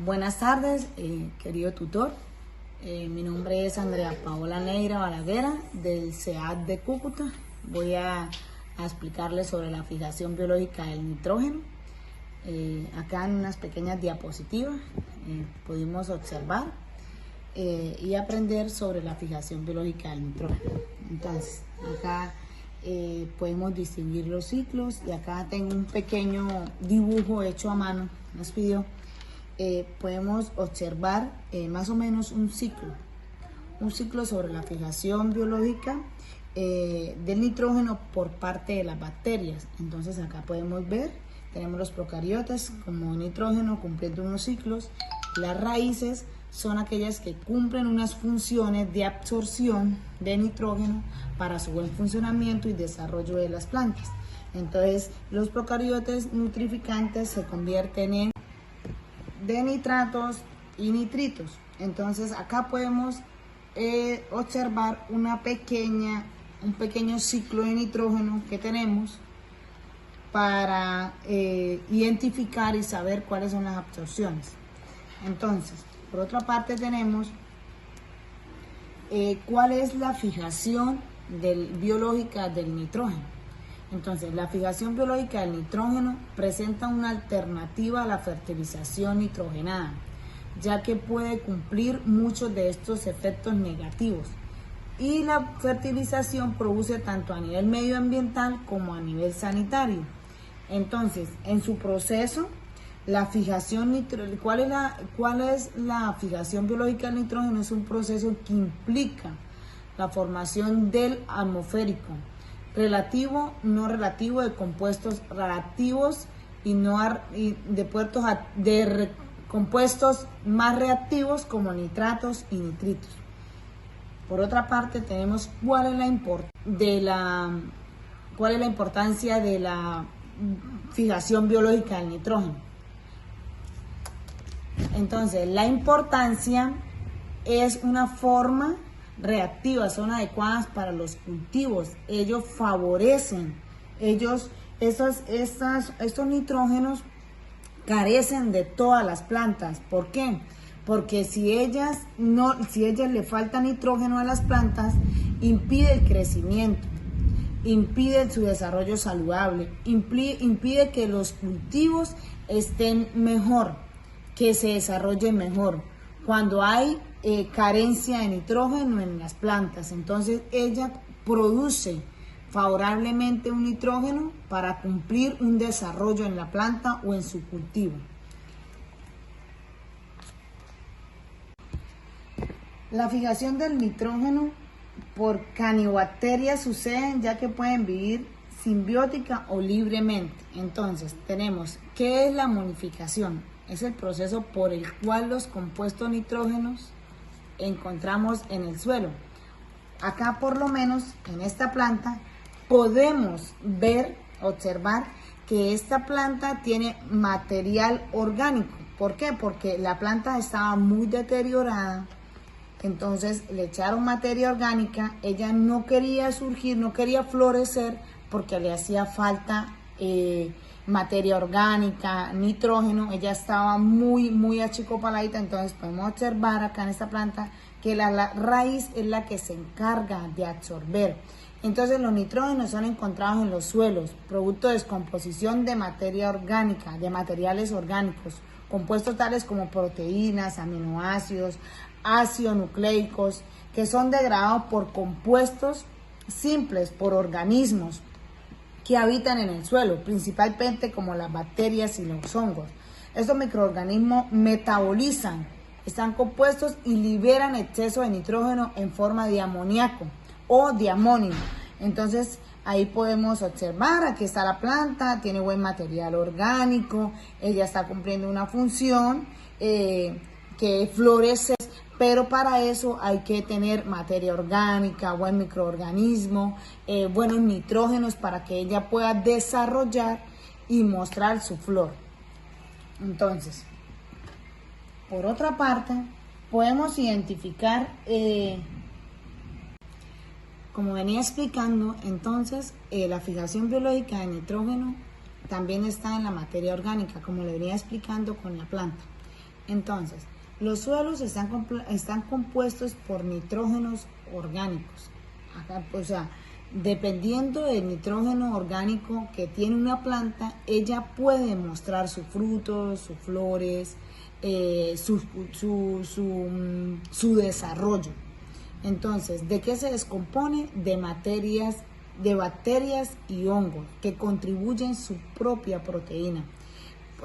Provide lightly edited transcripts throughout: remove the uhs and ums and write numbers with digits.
Buenas tardes, querido tutor. Mi nombre es Andrea Paola Neira Balaguera del CEAD de Cúcuta. Voy a explicarles sobre la fijación biológica del nitrógeno. Acá en unas pequeñas diapositivas pudimos observar y aprender sobre la fijación biológica del nitrógeno. Entonces, acá podemos distinguir los ciclos y acá tengo un pequeño dibujo hecho a mano, nos pidió. Podemos observar más o menos un ciclo sobre la fijación biológica del nitrógeno por parte de las bacterias. Entonces acá podemos ver, tenemos los procariotas como nitrógeno cumpliendo unos ciclos. Las raíces son aquellas que cumplen unas funciones de absorción de nitrógeno para su buen funcionamiento y desarrollo de las plantas. Entonces los procariotas nutrificantes se convierten en de nitratos y nitritos. Entonces acá podemos observar un pequeño ciclo de nitrógeno que tenemos para identificar y saber cuáles son las absorciones. Entonces, por otra parte tenemos cuál es la fijación biológica del nitrógeno. Entonces, la fijación biológica del nitrógeno presenta una alternativa a la fertilización nitrogenada, ya que puede cumplir muchos de estos efectos negativos. Y la fertilización produce tanto a nivel medioambiental como a nivel sanitario. Entonces, en su proceso, la fijación ¿cuál es la fijación biológica del nitrógeno? Es un proceso que implica la formación del atmosférico, relativo, no relativo, de compuestos reactivos y de compuestos más reactivos como nitratos y nitritos. Por otra parte, tenemos cuál es la importancia de la fijación biológica del nitrógeno. Entonces, la importancia es una forma reactivas, son adecuadas para los cultivos, ellos favorecen, estos nitrógenos carecen de todas las plantas. ¿Por qué? Porque si ellas le falta nitrógeno a las plantas, impide el crecimiento, impide su desarrollo saludable, impide que los cultivos estén mejor, que se desarrollen mejor. Cuando hay carencia de nitrógeno en las plantas, entonces ella produce favorablemente un nitrógeno para cumplir un desarrollo en la planta o en su cultivo. La fijación del nitrógeno por canibacterias sucede ya que pueden vivir simbiótica o libremente. Entonces tenemos, ¿qué es la monificación? Es el proceso por el cual los compuestos nitrógenos encontramos en el suelo. Acá, por lo menos en esta planta, podemos observar que esta planta tiene material orgánico. ¿Por qué? Porque la planta estaba muy deteriorada, entonces le echaron materia orgánica, ella no quería surgir, no quería florecer porque le hacía falta materia orgánica, nitrógeno, ella estaba muy achicopaladita. Entonces podemos observar acá en esta planta que la raíz es la que se encarga de absorber. Entonces los nitrógenos son encontrados en los suelos, producto de descomposición de materia orgánica, de materiales orgánicos, compuestos tales como proteínas, aminoácidos, ácidos nucleicos, que son degradados por compuestos simples, por organismos que habitan en el suelo, principalmente como las bacterias y los hongos. Estos microorganismos metabolizan, están compuestos y liberan exceso de nitrógeno en forma de amoníaco o de amonio. Entonces ahí podemos observar, aquí está la planta, tiene buen material orgánico, ella está cumpliendo una función que florece, pero para eso hay que tener materia orgánica, buen microorganismo, buenos nitrógenos para que ella pueda desarrollar y mostrar su flor. Entonces, por otra parte, podemos identificar, como venía explicando, entonces la fijación biológica de nitrógeno también está en la materia orgánica, como le venía explicando con la planta. Entonces, los suelos están compuestos por nitrógenos orgánicos. Acá, o sea, dependiendo del nitrógeno orgánico que tiene una planta, ella puede mostrar sus frutos, sus flores, su desarrollo. Entonces, ¿de qué se descompone? De bacterias y hongos que contribuyen su propia proteína.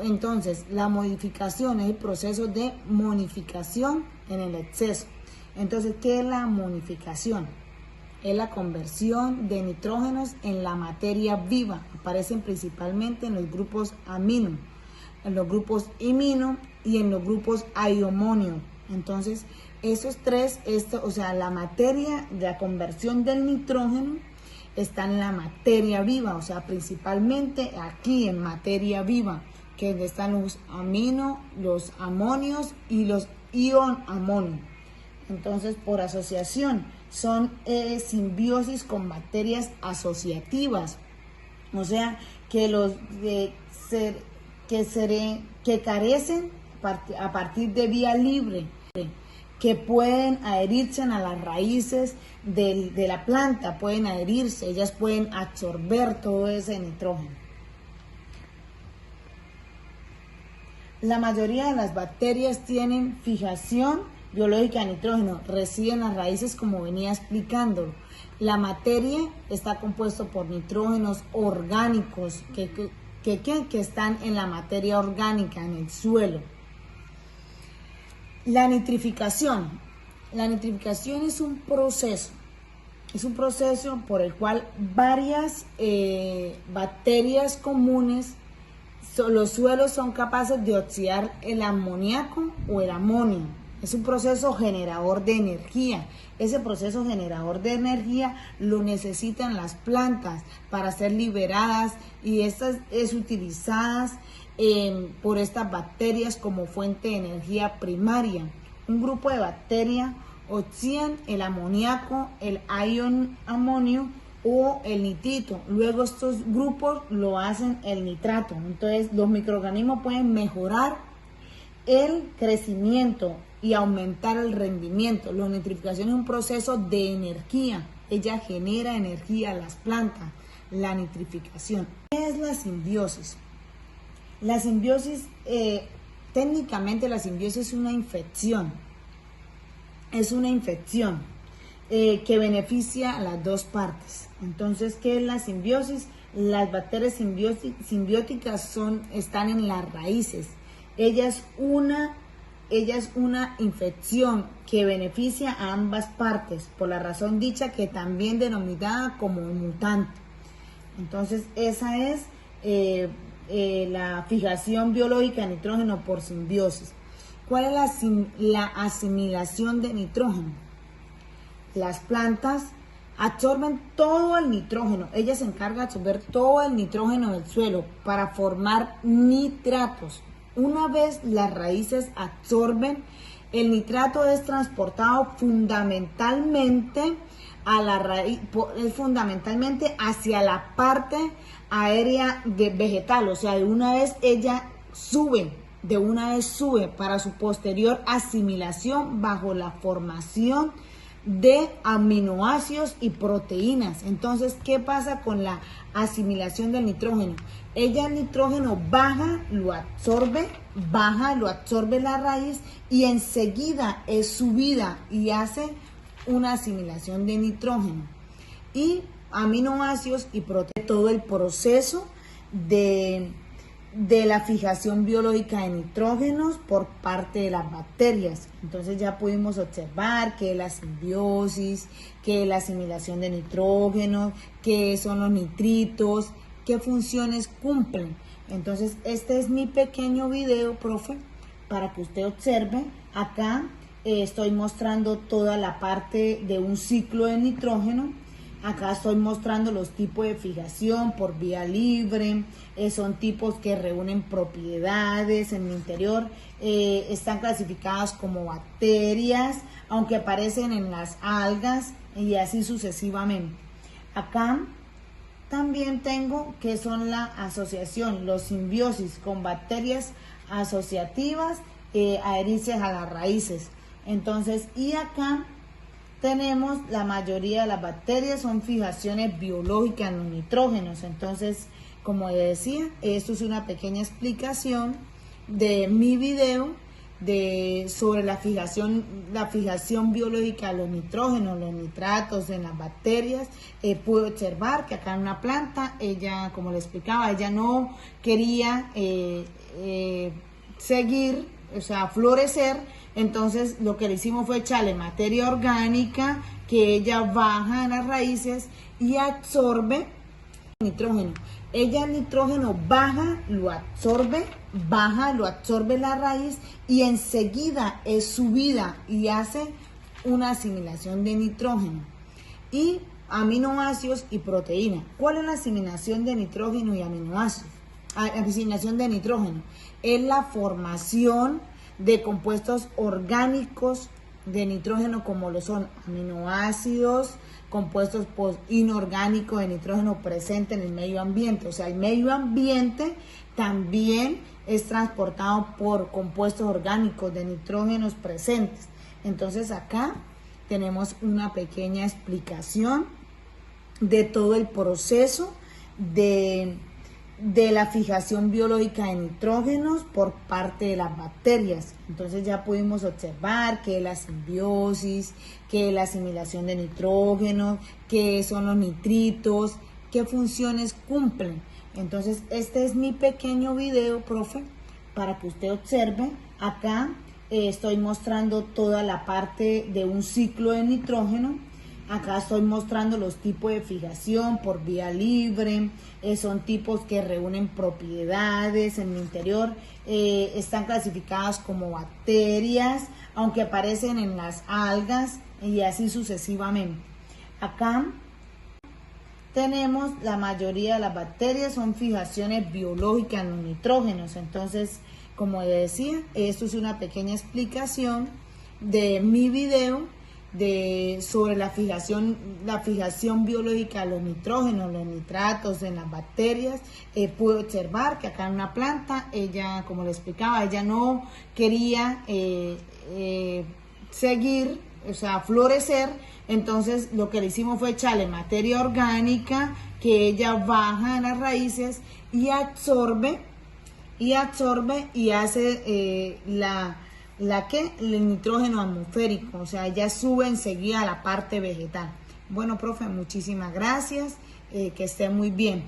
Entonces, la modificación es el proceso de monificación en el exceso. Entonces, ¿qué es la monificación? Es la conversión de nitrógenos en la materia viva. Aparecen principalmente en los grupos amino, en los grupos imino y en los grupos aiomonio. Entonces, esos tres, o sea, la materia de la conversión del nitrógeno está en la materia viva, o sea, principalmente aquí en materia viva, que están los amino, los amonios y los ion amonio. Entonces, por asociación, son simbiosis con bacterias asociativas, o sea, que carecen a partir de vía libre, que pueden adherirse a las raíces de la planta, pueden adherirse, ellas pueden absorber todo ese nitrógeno. La mayoría de las bacterias tienen fijación biológica de nitrógeno, residen las raíces como venía explicando. La materia está compuesta por nitrógenos orgánicos que están en la materia orgánica, en el suelo. La nitrificación. La nitrificación es un proceso por el cual varias bacterias comunes, los suelos son capaces de oxidar el amoníaco o el amonio. Es un proceso generador de energía. Ese proceso generador de energía lo necesitan las plantas para ser liberadas y estas es utilizadas por estas bacterias como fuente de energía primaria. Un grupo de bacterias oxidan el amoníaco, el ion amonio o el nitrito. Luego estos grupos lo hacen el nitrato. Entonces los microorganismos pueden mejorar el crecimiento y aumentar el rendimiento. La nitrificación es un proceso de energía. Ella genera energía a las plantas. La nitrificación. ¿Qué es la simbiosis? La simbiosis, técnicamente la simbiosis es una infección. Es una infección que beneficia a las dos partes. Entonces, ¿qué es la simbiosis? Las bacterias simbióticas están en las raíces. Ella es una infección que beneficia a ambas partes, por la razón dicha que también denominada como mutante. Entonces, esa es la fijación biológica de nitrógeno por simbiosis. ¿Cuál es la asimilación de nitrógeno? Las plantas absorben todo el nitrógeno. Ella se encarga de absorber todo el nitrógeno del suelo para formar nitratos. Una vez las raíces absorben, el nitrato es transportado fundamentalmente hacia la parte aérea vegetal, o sea, de una vez sube para su posterior asimilación bajo la formación de aminoácidos y proteínas. Entonces, ¿qué pasa con la asimilación del nitrógeno? Ella el nitrógeno lo absorbe la raíz y enseguida es subida y hace una asimilación de nitrógeno y aminoácidos y proteínas. Todo el proceso de la fijación biológica de nitrógenos por parte de las bacterias. Entonces ya pudimos observar qué es la simbiosis, qué es la asimilación de nitrógeno, qué son los nitritos, qué funciones cumplen. Entonces este es mi pequeño video, profe, para que usted observe. Acá estoy mostrando toda la parte de un ciclo de nitrógeno. Acá estoy mostrando los tipos de fijación por vía libre, son tipos que reúnen propiedades en el interior, están clasificadas como bacterias, aunque aparecen en las algas y así sucesivamente. Acá también tengo que son la asociación, los simbiosis con bacterias asociativas adherirse a las raíces. Entonces, y acá tenemos la mayoría de las bacterias son fijaciones biológicas en los nitrógenos. Entonces, como decía, esto es una pequeña explicación de mi video sobre la fijación biológica de los nitrógenos, los nitratos en las bacterias. Pude observar que acá en una planta, ella, como le explicaba, ella no quería seguir, o sea, florecer. Entonces lo que le hicimos fue echarle materia orgánica que ella baja en las raíces y absorbe nitrógeno. Ella el nitrógeno baja, lo absorbe la raíz y enseguida es subida y hace una asimilación de nitrógeno y aminoácidos y proteína. ¿Cuál es la asimilación de nitrógeno y aminoácidos? Asimilación de nitrógeno es la formación de compuestos orgánicos de nitrógeno como lo son aminoácidos, compuestos inorgánicos de nitrógeno presentes en el medio ambiente. O sea, el medio ambiente también es transportado por compuestos orgánicos de nitrógenos presentes. Entonces acá tenemos una pequeña explicación de todo el proceso de la fijación biológica de nitrógenos por parte de las bacterias. Entonces ya pudimos observar qué es la simbiosis, qué es la asimilación de nitrógeno, qué son los nitritos, qué funciones cumplen. Entonces este es mi pequeño video, profe, para que usted observe. Acá estoy mostrando toda la parte de un ciclo de nitrógeno. Acá estoy mostrando los tipos de fijación por vía libre, son tipos que reúnen propiedades en el interior, están clasificadas como bacterias, aunque aparecen en las algas y así sucesivamente. Acá tenemos la mayoría de las bacterias son fijaciones biológicas en los nitrógenos. Entonces, como decía, esto es una pequeña explicación de mi video sobre la fijación biológica de los nitrógenos, los nitratos en las bacterias. Pude observar que acá en una planta, ella, como le explicaba, ella no quería seguir, o sea, florecer. Entonces lo que le hicimos fue echarle materia orgánica que ella baja en las raíces y absorbe y hace el nitrógeno atmosférico, o sea, ya sube enseguida a la parte vegetal. Bueno, profe, muchísimas gracias, que esté muy bien.